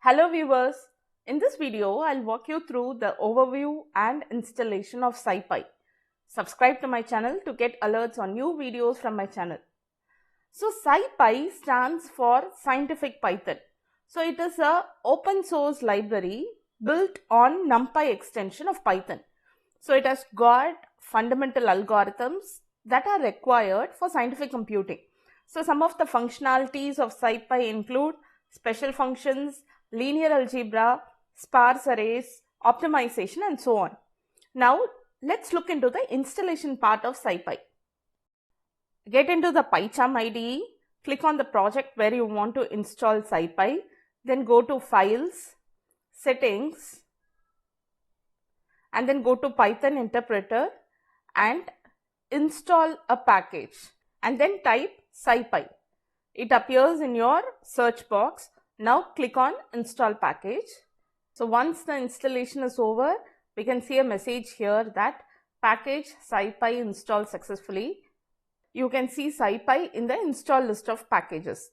Hello viewers, in this video I'll walk you through the overview and installation of scipy. Subscribe to my channel to get alerts on new videos from my channel. So scipy stands for Scientific Python. So it is a open source library built on NumPy extension of Python. So it has got fundamental algorithms that are required for scientific computing. So some of the functionalities of scipy include special functions, linear algebra, sparse arrays, optimization, and so on. Now let's look into the installation part of scipy. Get into the PyCharm IDE, click on the project where you want to install scipy, then go to Files, Settings, and then go to Python Interpreter and install a package, and then type scipy. It appears in your search box. Now click on Install Package. So once the installation is over, we can see a message here that package scipy installed successfully. You can see scipy in the install list of packages.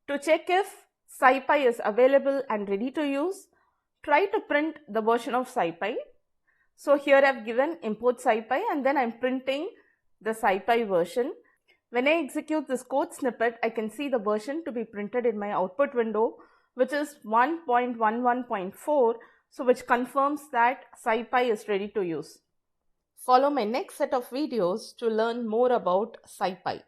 To check if scipy is available and ready to use, try to print the version of scipy. So here I have given import scipy and then I am printing the scipy version. When I execute this code snippet, I can see the version to be printed in my output window, which is 1.11.4, so which confirms that scipy is ready to use. Follow my next set of videos to learn more about scipy.